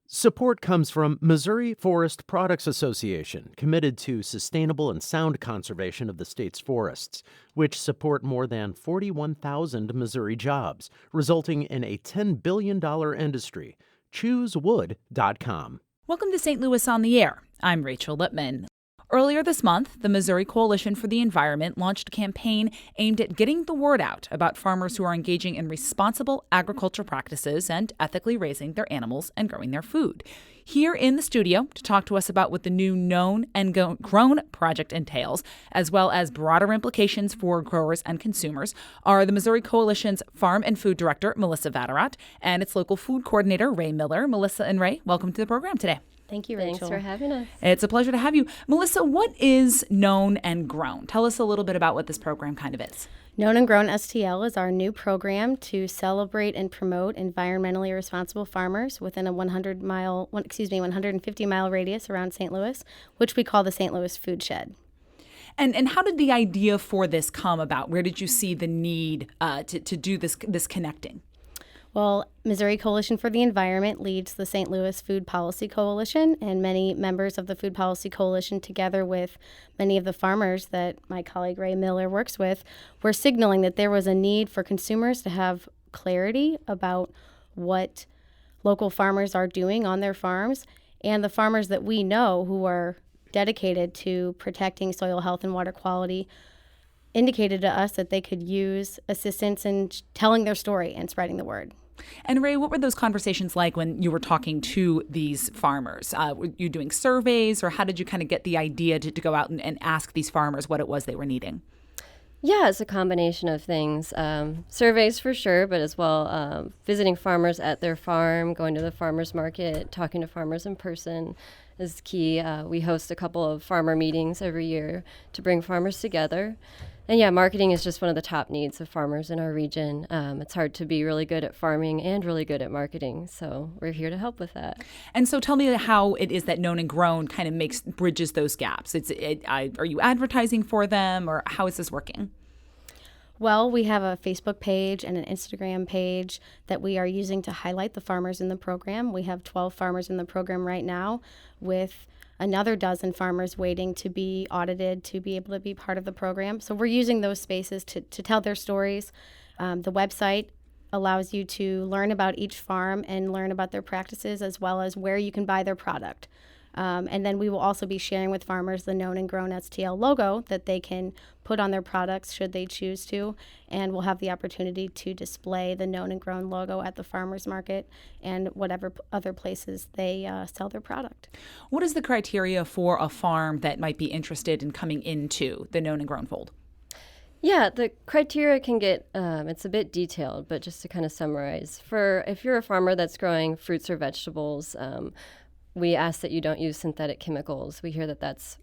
Support comes from Missouri Forest Products Association, committed to sustainable and sound conservation of the state's forests, which support more than 41,000 Missouri jobs, resulting in a $10 billion industry. ChooseWood.com. Welcome to St. Louis on the Air. I'm Rachel Lippmann. Earlier this month, the Missouri Coalition for the Environment launched a campaign aimed at getting the word out about farmers who are engaging in responsible agriculture practices and ethically raising their animals and growing their food. Here in the studio to talk to us about what the new Known and Grown project entails, as well as broader implications for growers and consumers, are the Missouri Coalition's Farm and Food Director, Melissa Vatterott, and its local food coordinator, Rae Miller. Melissa and Rae, welcome to the program today. Thank you, Rachel. Thanks for having us. It's a pleasure to have you. Melissa, what is Known and Grown? Tell us a little bit about what this program kind of is. Known and Grown STL is our new program to celebrate and promote environmentally responsible farmers within a 150-mile radius around St. Louis, which we call the St. Louis Food Shed. And how did the idea for this come about? Where did you see the need to do this connecting? Well, Missouri Coalition for the Environment leads the St. Louis Food Policy Coalition, and many members of the Food Policy Coalition, together with many of the farmers that my colleague Rae Miller works with, were signaling that there was a need for consumers to have clarity about what local farmers are doing on their farms, and the farmers that we know who are dedicated to protecting soil health and water quality indicated to us that they could use assistance in telling their story and spreading the word. And Rae, what were those conversations like when you were talking to these farmers? Were you doing surveys, or how did you kind of get the idea to go out and ask these farmers what it was they were needing? Yeah, it's a combination of things. Surveys for sure, but as well visiting farmers at their farm, going to the farmers market, talking to farmers in person is key. We host a couple of farmer meetings every year to bring farmers together. And yeah, marketing is just one of the top needs of farmers in our region. It's hard to be really good at farming and really good at marketing, so we're here to help with that. And so tell me how it is that Known and Grown kind of bridges those gaps. Are you advertising for them, or how is this working? Well, we have a Facebook page and an Instagram page that we are using to highlight the farmers in the program. We have 12 farmers in the program right now, with another dozen farmers waiting to be audited to be able to be part of the program. So we're using those spaces to tell their stories. The website allows you to learn about each farm and learn about their practices, as well as where you can buy their product. And then we will also be sharing with farmers the Known and Grown STL logo that they can put on their products should they choose to. And we'll have the opportunity to display the Known and Grown logo at the farmers market and whatever other places they sell their product. What is the criteria for a farm that might be interested in coming into the Known and Grown fold? Yeah, the criteria can get, it's a bit detailed, but just to kind of summarize, if you're a farmer that's growing fruits or vegetables, we ask that you don't use synthetic chemicals. We hear that that's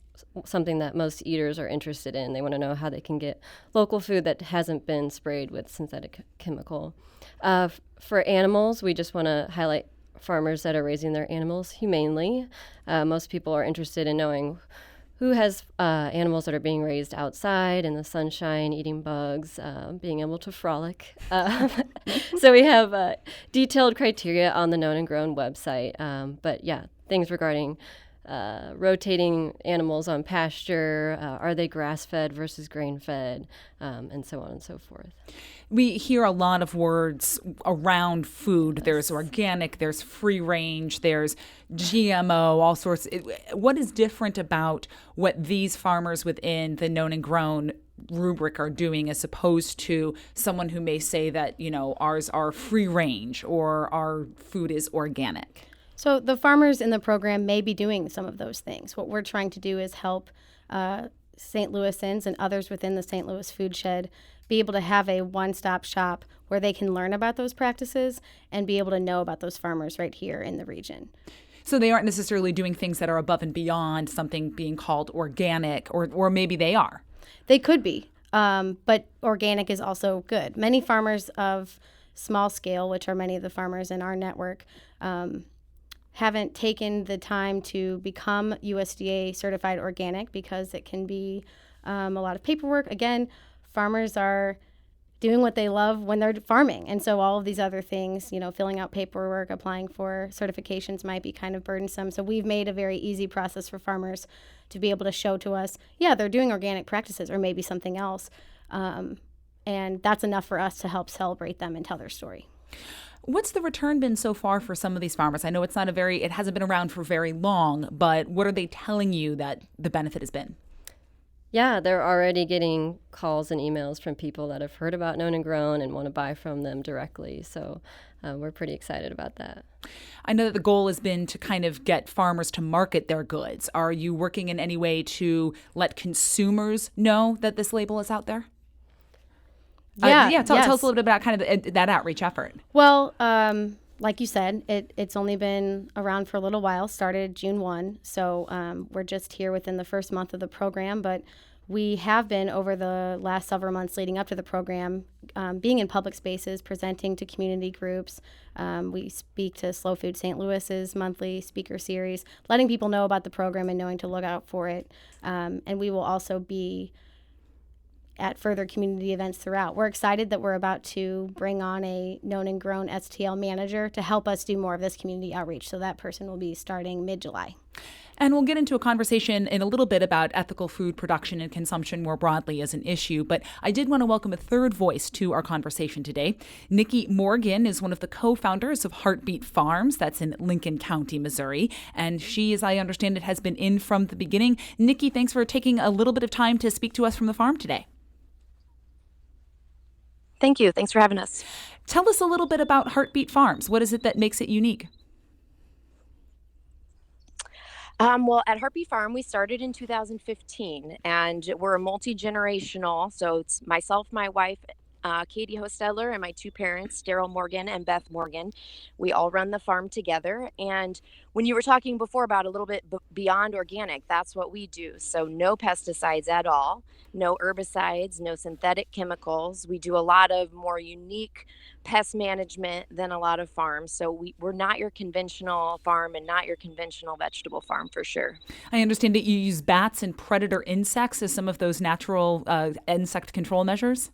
something that most eaters are interested in. They want to know how they can get local food that hasn't been sprayed with synthetic chemical. For animals, we just want to highlight farmers that are raising their animals humanely. Most people are interested in knowing who has animals that are being raised outside in the sunshine, eating bugs, being able to frolic. So we have detailed criteria on the Known and Grown website. But yeah, things regarding rotating animals on pasture, are they grass-fed versus grain-fed, and so on and so forth. We hear a lot of words around food. Yes. There's organic, there's free range, there's GMO, all sorts. What is different about what these farmers within the Known and Grown rubric are doing as opposed to someone who may say that, ours are free range or our food is organic? So the farmers in the program may be doing some of those things. What we're trying to do is help St. Louisans and others within the St. Louis Food Shed be able to have a one-stop shop where they can learn about those practices and be able to know about those farmers right here in the region. So they aren't necessarily doing things that are above and beyond something being called organic, or maybe they are. They could be, but organic is also good. Many farmers of small scale, which are many of the farmers in our network, haven't taken the time to become USDA certified organic because it can be a lot of paperwork. Again, farmers are doing what they love when they're farming. And so all of these other things, filling out paperwork, applying for certifications might be kind of burdensome. So we've made a very easy process for farmers to be able to show to us, yeah, they're doing organic practices or maybe something else. And that's enough for us to help celebrate them and tell their story. What's the return been so far for some of these farmers? I know it hasn't been around for very long, but what are they telling you that the benefit has been? Yeah, they're already getting calls and emails from people that have heard about Known and Grown and want to buy from them directly. So we're pretty excited about that. I know that the goal has been to kind of get farmers to market their goods. Are you working in any way to let consumers know that this label is out there? Yeah. Tell us a little bit about kind of that outreach effort. Well, like you said, it's only been around for a little while, started June 1. So we're just here within the first month of the program. But we have been, over the last several months leading up to the program, being in public spaces, presenting to community groups. We speak to Slow Food St. Louis's monthly speaker series, letting people know about the program and knowing to look out for it. And we will also be at further community events throughout. We're excited that we're about to bring on a Known and Grown STL manager to help us do more of this community outreach. So that person will be starting mid-July. And we'll get into a conversation in a little bit about ethical food production and consumption more broadly as an issue. But I did want to welcome a third voice to our conversation today. Nikki Morgan is one of the co-founders of Heartbeat Farms. That's in Lincoln County, Missouri. And she, as I understand it, has been in from the beginning. Nikki, thanks for taking a little bit of time to speak to us from the farm today. Thank you. Thanks for having us. Tell us a little bit about Heartbeat Farms. What is it that makes it unique? Well, at Heartbeat Farm, we started in 2015, and we're a multi-generational. So it's myself, my wife, Katie Hostedler, and my two parents, Daryl Morgan and Beth Morgan. We all run the farm together. And when you were talking before about a little bit beyond organic, that's what we do. So no pesticides at all, no herbicides, no synthetic chemicals. We do a lot of more unique pest management than a lot of farms. So we're not your conventional farm and not your conventional vegetable farm for sure. I understand that you use bats and predator insects as some of those natural insect control measures.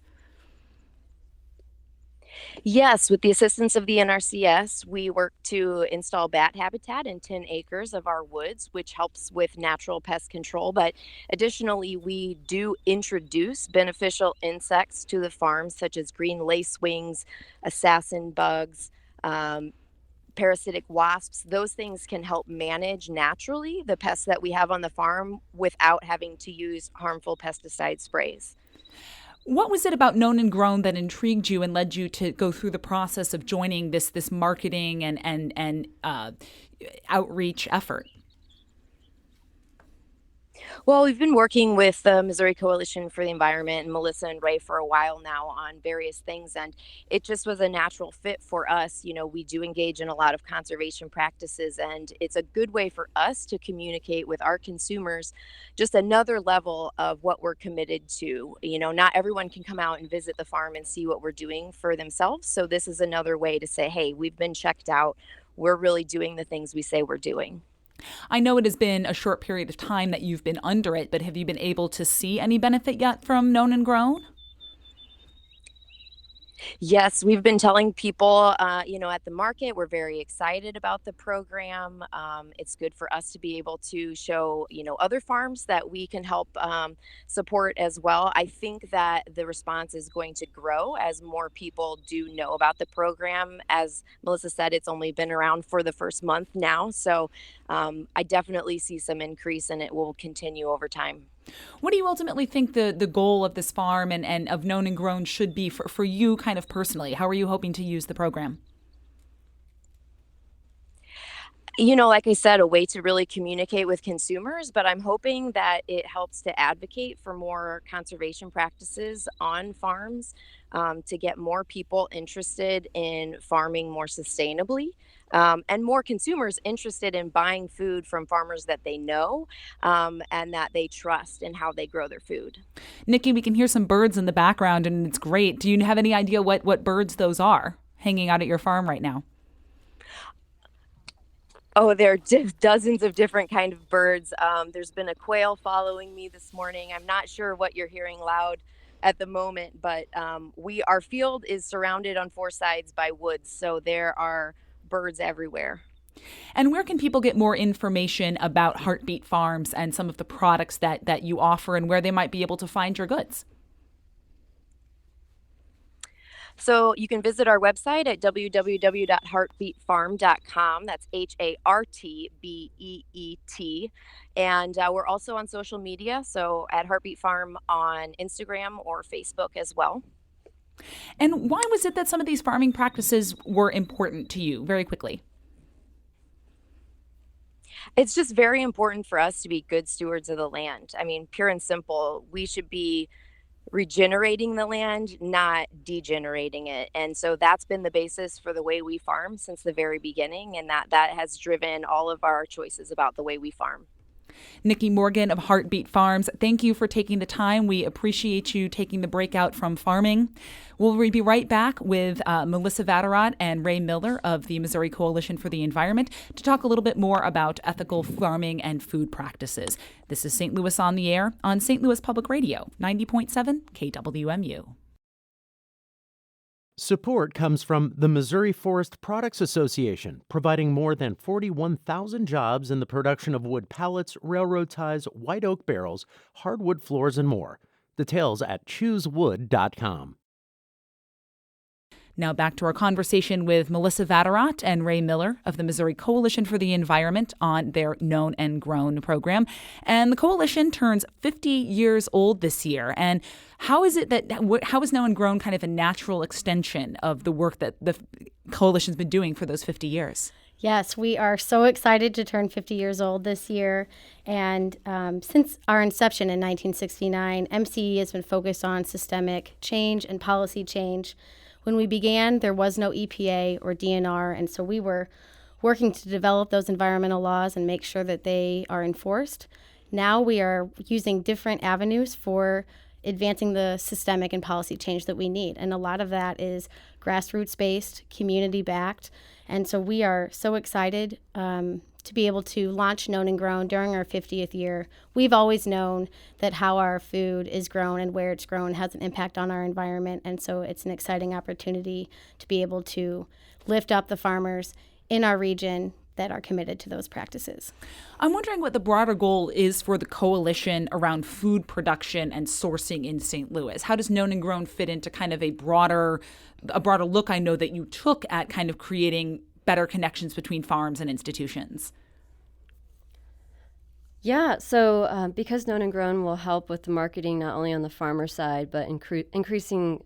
Yes, with the assistance of the NRCS, we work to install bat habitat in 10 acres of our woods, which helps with natural pest control. But additionally, we do introduce beneficial insects to the farm, such as green lacewings, assassin bugs, parasitic wasps. Those things can help manage naturally the pests that we have on the farm without having to use harmful pesticide sprays. What was it about Known and Grown that intrigued you and led you to go through the process of joining this marketing and outreach effort? Well, we've been working with the Missouri Coalition for the Environment and Melissa and Rae for a while now on various things, and it just was a natural fit for us. We do engage in a lot of conservation practices, and it's a good way for us to communicate with our consumers just another level of what we're committed to. Not everyone can come out and visit the farm and see what we're doing for themselves, so this is another way to say, hey, we've been checked out. We're really doing the things we say we're doing. I know it has been a short period of time that you've been under it, but have you been able to see any benefit yet from Known and Grown? Yes, we've been telling people, at the market, we're very excited about the program. It's good for us to be able to show, other farms that we can help support as well. I think that the response is going to grow as more people do know about the program. As Melissa said, it's only been around for the first month now. So I definitely see some increase, and it will continue over time. What do you ultimately think the goal of this farm and of Known and Grown should be for you kind of personally? How are you hoping to use the program? Like I said, a way to really communicate with consumers, but I'm hoping that it helps to advocate for more conservation practices on farms, to get more people interested in farming more sustainably, and more consumers interested in buying food from farmers that they know, and that they trust in how they grow their food. Nikki, we can hear some birds in the background, and it's great. Do you have any idea what birds those are hanging out at your farm right now? Oh, there are dozens of different kind of birds. There's been a quail following me this morning. I'm not sure what you're hearing loud at the moment, but our field is surrounded on four sides by woods, so there are birds everywhere. And where can people get more information about Heartbeat Farms and some of the products that you offer and where they might be able to find your goods? So you can visit our website at www.heartbeatfarm.com. That's HARTBEET. And we're also on social media, so at Heartbeat Farm on Instagram or Facebook as well. And why was it that some of these farming practices were important to you, very quickly? It's just very important for us to be good stewards of the land. I mean, pure and simple, we should be regenerating the land, not degenerating it. And so that's been the basis for the way we farm since the very beginning. And that has driven all of our choices about the way we farm. Nikki Morgan of Heartbeat Farms, thank you for taking the time. We appreciate you taking the break out from farming. We'll be right back with Melissa Vatterott and Rae Miller of the Missouri Coalition for the Environment to talk a little bit more about ethical farming and food practices. This is St. Louis on the Air on St. Louis Public Radio, 90.7 KWMU. Support comes from the Missouri Forest Products Association, providing more than 41,000 jobs in the production of wood pallets, railroad ties, white oak barrels, hardwood floors, and more. Details at choosewood.com. Now back to our conversation with Melissa Vatterott and Rae Miller of the Missouri Coalition for the Environment on their Known and Grown program. And the coalition turns 50 years old this year. And how is Known and Grown kind of a natural extension of the work that the coalition's been doing for those 50 years? Yes, we are so excited to turn 50 years old this year. And since our inception in 1969, MCE has been focused on systemic change and policy change. When we began, there was no EPA or DNR, and so we were working to develop those environmental laws and make sure that they are enforced. Now we are using different avenues for advancing the systemic and policy change that we need, and a lot of that is grassroots-based, community-backed, and so we are so excited to be able to launch Known and Grown during our 50th year. We've always known that how our food is grown and where it's grown has an impact on our environment, and so it's an exciting opportunity to be able to lift up the farmers in our region that are committed to those practices. I'm wondering what the broader goal is for the coalition around food production and sourcing in St. Louis. How does Known and Grown fit into kind of a broader look? I know that you took at kind of creating better connections between farms and institutions. Yeah, so because Known and Grown will help with the marketing not only on the farmer side, but increasing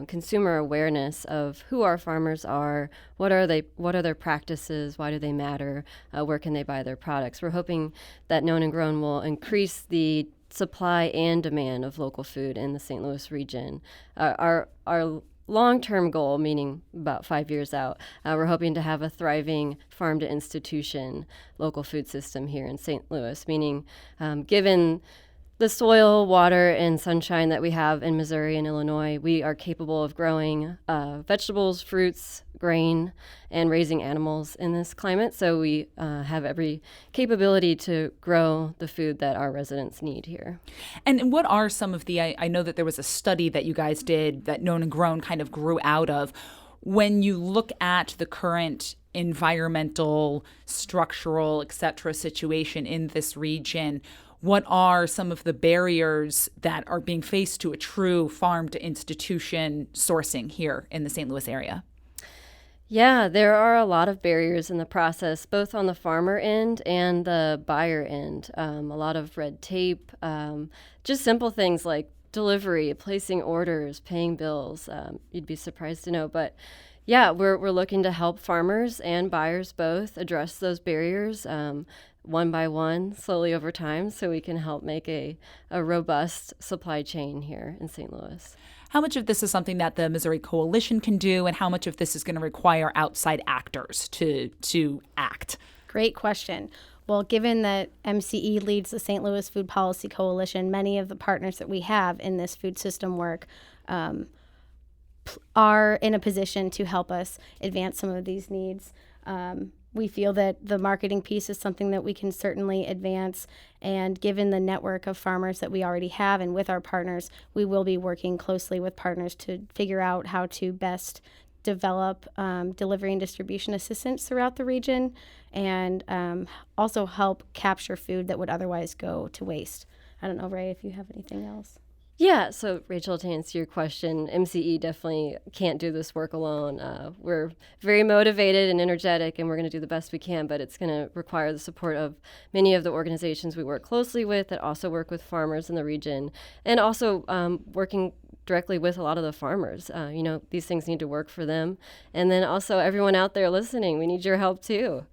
consumer awareness of who our farmers are, what are their practices, why do they matter, where can they buy their products. We're hoping that Known and Grown will increase the supply and demand of local food in the St. Louis region. Our long-term goal, meaning about 5 years out, we're hoping to have a thriving farm-to-institution local food system here in St. Louis, meaning given the soil, water, and sunshine that we have in Missouri and Illinois, we are capable of growing vegetables, fruits, grain, and raising animals in this climate. So we have every capability to grow the food that our residents need here. And what are some of I know that there was a study that you guys did that Known and Grown kind of grew out of. When you look at the current environmental, structural, et cetera, situation in this region, what are some of the barriers that are being faced to a true farm-to-institution sourcing here in the St. Louis area? Yeah, there are a lot of barriers in the process, both on the farmer end and the buyer end. A lot of red tape, just simple things like delivery, placing orders, paying bills. You'd be surprised to know, but yeah, we're looking to help farmers and buyers both address those barriers one by one, slowly over time, so we can help make a robust supply chain here in St. Louis. How much of this is something that the Missouri Coalition can do, and how much of this is going to require outside actors to act? Great question. Well, given that MCE leads the St. Louis Food Policy Coalition, many of the partners that we have in this food system work are in a position to help us advance some of these needs. we feel that the marketing piece is something that we can certainly advance. And given the network of farmers that we already have and with our partners, we will be working closely with partners to figure out how to best develop delivery and distribution assistance throughout the region, and also help capture food that would otherwise go to waste. I don't know, Rae, if you have anything else. Yeah, so Rachel, to answer your question, MCE definitely can't do this work alone. We're very motivated and energetic, and we're going to do the best we can, but it's going to require the support of many of the organizations we work closely with that also work with farmers in the region, and also working directly with a lot of the farmers. These things need to work for them. And then also everyone out there listening, we need your help too.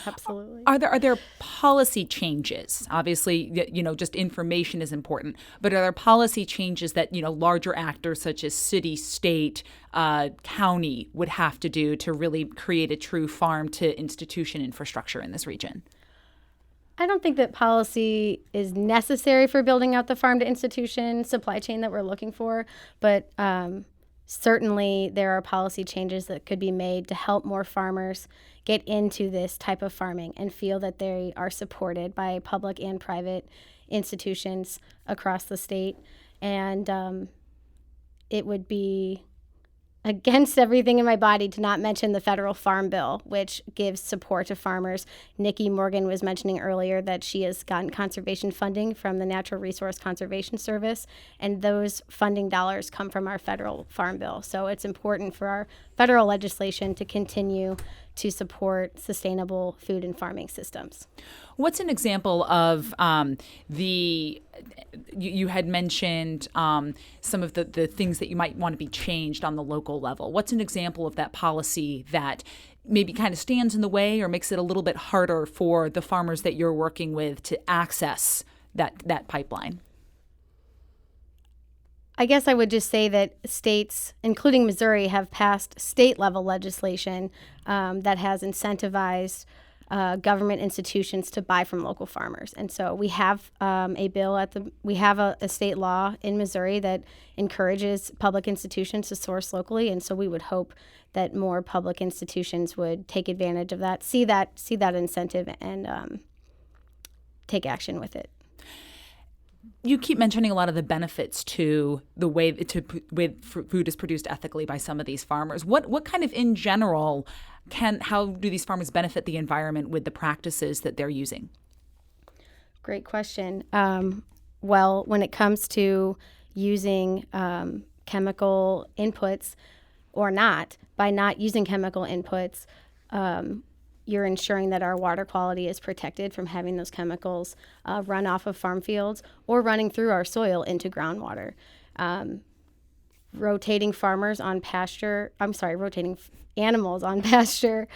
Absolutely. Are there policy changes? Obviously, just information is important, but are there policy changes that, larger actors such as city, state, county would have to do to really create a true farm to institution infrastructure in this region? I don't think that policy is necessary for building out the farm to institution supply chain that we're looking for, but certainly there are policy changes that could be made to help more farmers get into this type of farming and feel that they are supported by public and private institutions across the state. And it would be against everything in my body to not mention the federal farm bill, which gives support to farmers. Nikki Morgan was mentioning earlier that she has gotten conservation funding from the Natural Resource Conservation Service, and those funding dollars come from our federal farm bill. So it's important for our federal legislation to continue to support sustainable food and farming systems. What's an example of you had mentioned some of the things that you might want to be changed on the local level. What's an example of that policy that maybe kind of stands in the way or makes it a little bit harder for the farmers that you're working with to access that pipeline? I guess I would just say that states, including Missouri, have passed state-level legislation that has incentivized government institutions to buy from local farmers. And so we have a state law in Missouri that encourages public institutions to source locally. And so we would hope that more public institutions would take advantage of that, see that incentive, and take action with it. You keep mentioning a lot of the benefits to the way food is produced ethically by some of these farmers. What kind of, in general, how do these farmers benefit the environment with the practices that they're using? Great question. Well, when it comes to using chemical inputs or not, by not using chemical inputs, you're ensuring that our water quality is protected from having those chemicals run off of farm fields or running through our soil into groundwater. Rotating animals on pasture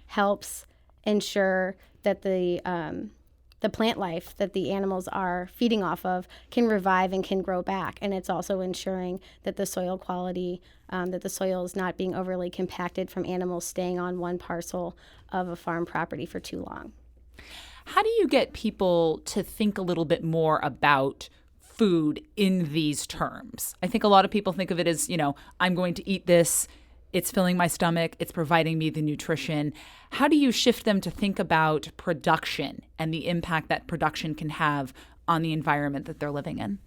helps ensure that the plant life that the animals are feeding off of can revive and can grow back. And it's also ensuring that the soil quality, that the soil is not being overly compacted from animals staying on one parcel of a farm property for too long. How do you get people to think a little bit more about food in these terms? I think a lot of people think of it as, I'm going to eat this, it's filling my stomach, it's providing me the nutrition. How do you shift them to think about production and the impact that production can have on the environment that they're living in?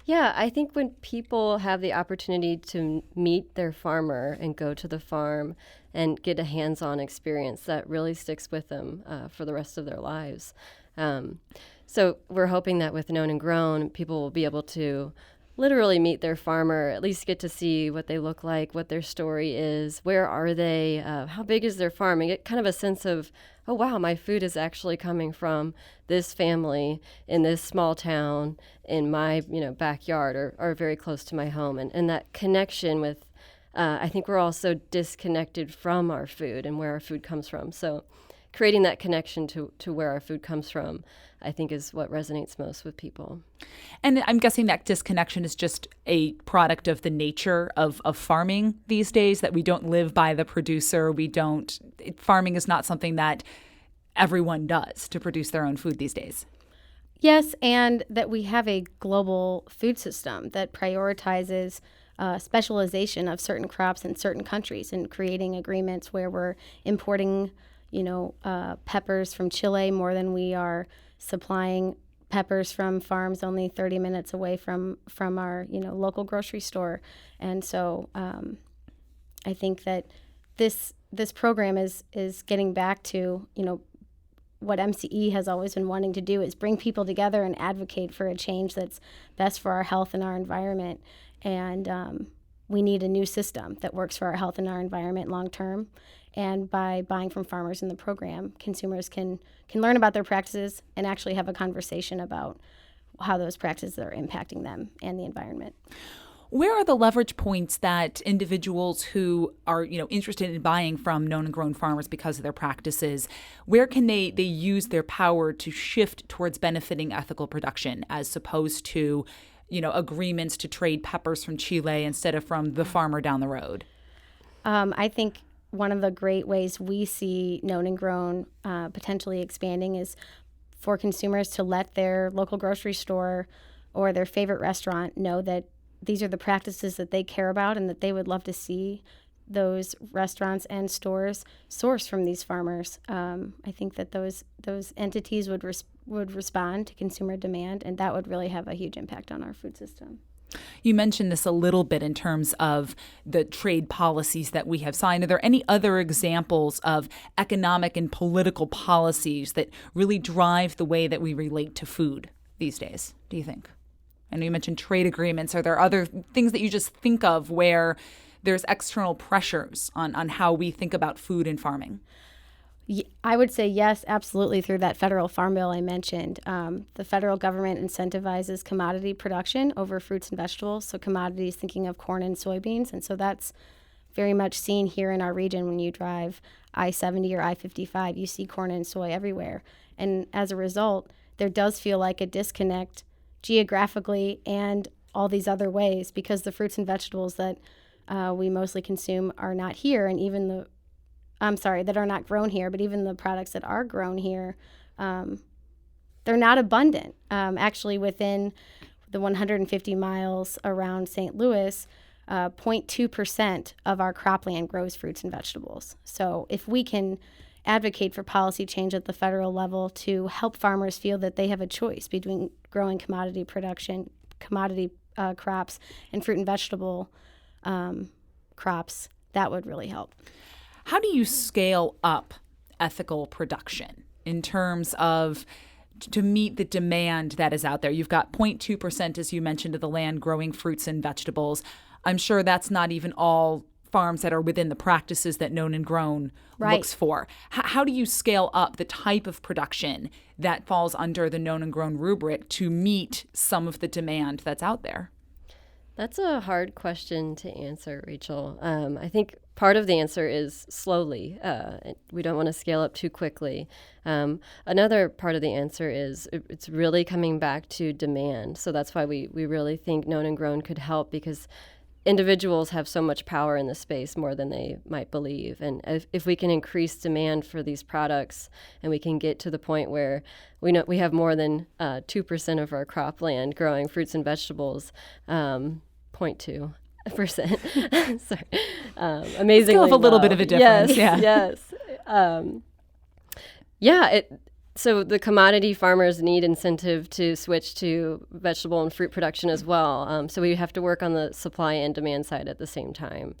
Yeah, I think when people have the opportunity to meet their farmer and go to the farm and get a hands-on experience, that really sticks with them for the rest of their lives. So we're hoping that with Known and Grown, people will be able to literally meet their farmer, at least get to see what they look like, what their story is, where are they, how big is their farm, and get kind of a sense of, oh, wow, my food is actually coming from this family in this small town in my backyard or very close to my home. And that connection with, I think we're all so disconnected from our food and where our food comes from. So creating that connection to where our food comes from, I think, is what resonates most with people. And I'm guessing that disconnection is just a product of the nature of farming these days, that we don't live by the producer. Farming is not something that everyone does to produce their own food these days. Yes, and that we have a global food system that prioritizes specialization of certain crops in certain countries and creating agreements where we're importing, peppers from Chile more than we are supplying peppers from farms only 30 minutes away from our local grocery store. And so I think that this program is getting back to what MCE has always been wanting to do, is bring people together and advocate for a change that's best for our health and our environment. And we need a new system that works for our health and our environment long term. And by buying from farmers in the program, consumers can learn about their practices and actually have a conversation about how those practices are impacting them and the environment. Where are the leverage points that individuals who are, interested in buying from known and grown farmers because of their practices, where can they use their power to shift towards benefiting ethical production as opposed to, agreements to trade peppers from Chile instead of from the farmer down the road? I think one of the great ways we see known and grown potentially expanding is for consumers to let their local grocery store or their favorite restaurant know that these are the practices that they care about and that they would love to see those restaurants and stores source from these farmers. I think that those entities would respond to consumer demand, and that would really have a huge impact on our food system. You mentioned this a little bit in terms of the trade policies that we have signed. Are there any other examples of economic and political policies that really drive the way that we relate to food these days, do you think? I know you mentioned trade agreements. Are there other things that you just think of where there's external pressures on how we think about food and farming? I would say yes, absolutely, through that federal farm bill I mentioned. The federal government incentivizes commodity production over fruits and vegetables, so commodities thinking of corn and soybeans. And so that's very much seen here in our region. When you drive I-70 or I-55, you see corn and soy everywhere. And as a result, there does feel like a disconnect geographically and all these other ways, because the fruits and vegetables that we mostly consume are not here, and even that are not grown here, but even the products that are grown here, they're not abundant. Actually, within the 150 miles around St. Louis, 0.2% of our cropland grows fruits and vegetables. So if we can advocate for policy change at the federal level to help farmers feel that they have a choice between growing commodity crops and fruit and vegetable crops, that would really help. How do you scale up ethical production in terms of to meet the demand that is out there? You've got 0.2%, as you mentioned, of the land growing fruits and vegetables. I'm sure that's not even all farms that are within the practices that Known and Grown looks for. How do you scale up the type of production that falls under the Known and Grown rubric to meet some of the demand that's out there? That's a hard question to answer, Rachel. I think part of the answer is slowly. We don't want to scale up too quickly. Another part of the answer is it's really coming back to demand. So that's why we really think Known and Grown could help, because individuals have so much power in the space, more than they might believe. And if we can increase demand for these products, and we can get to the point where we know we have more than 2% of our cropland growing fruits and vegetables, 0.2%. Sorry. Amazingly, still have a little bit of a difference. Yes. So the commodity farmers need incentive to switch to vegetable and fruit production as well. So we have to work on the supply and demand side at the same time.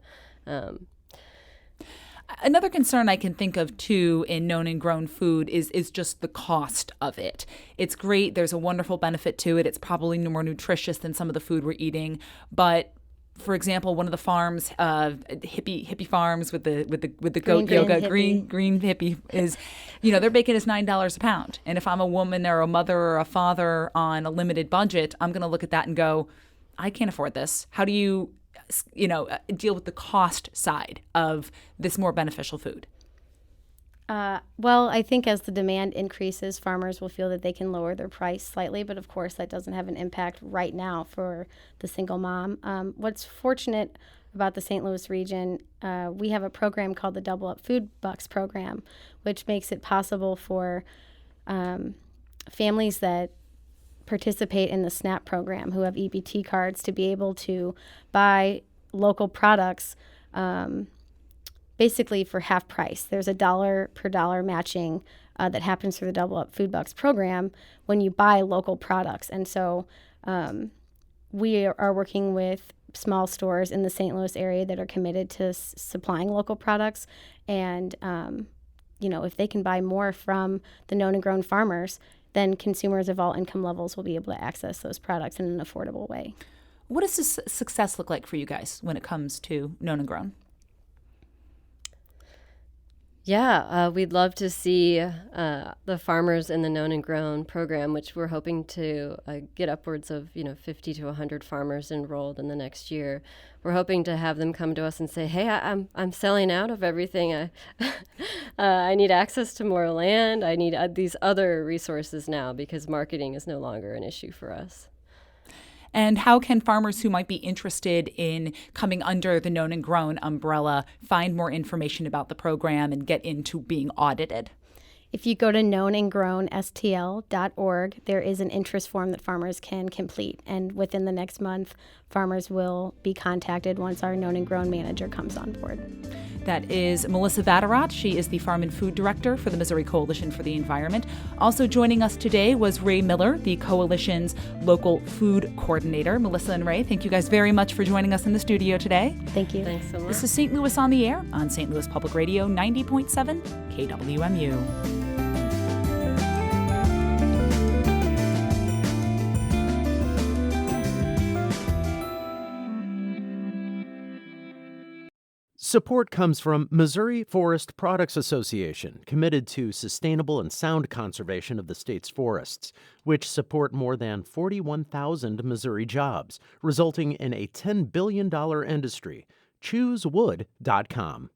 Another concern I can think of, too, in Known and Grown food is just the cost of it. It's great. There's a wonderful benefit to it. It's probably more nutritious than some of the food we're eating. But, for example, one of the farms, hippie farms with the goat yoga, green hippie, is, their bacon is $9 a pound. And if I'm a woman or a mother or a father on a limited budget, I'm going to look at that and go, I can't afford this. How do you deal with the cost side of this more beneficial food? Well, I think as the demand increases, farmers will feel that they can lower their price slightly, but of course that doesn't have an impact right now for the single mom. What's fortunate about the St. Louis region, we have a program called the Double Up Food Bucks program, which makes it possible for families that participate in the SNAP program, who have EBT cards, to be able to buy local products basically for half price. There's a dollar per dollar matching that happens through the Double Up Food Bucks program when you buy local products. And so we are working with small stores in the St. Louis area that are committed to supplying local products. And, if they can buy more from the known and grown farmers, then consumers of all income levels will be able to access those products in an affordable way. What does this success look like for you guys when it comes to known and grown? Yeah, we'd love to see the farmers in the Known and Grown program, which we're hoping to get upwards of 50 to 100 farmers enrolled in the next year. We're hoping to have them come to us and say, "Hey, I'm selling out of everything. I need access to more land. I need these other resources now because marketing is no longer an issue for us." And how can farmers who might be interested in coming under the Known and Grown umbrella find more information about the program and get into being audited? If you go to knownandgrownstl.org, there is an interest form that farmers can complete. And within the next month, farmers will be contacted once our Known and Grown manager comes on board. That is Melissa Vatterott. She is the Farm and Food Director for the Missouri Coalition for the Environment. Also joining us today was Rae Miller, the Coalition's local food coordinator. Melissa and Rae, thank you guys very much for joining us in the studio today. Thank you. Thanks so much. This is St. Louis on the Air on St. Louis Public Radio 90.7 KWMU. Support comes from Missouri Forest Products Association, committed to sustainable and sound conservation of the state's forests, which support more than 41,000 Missouri jobs, resulting in a $10 billion industry. ChooseWood.com.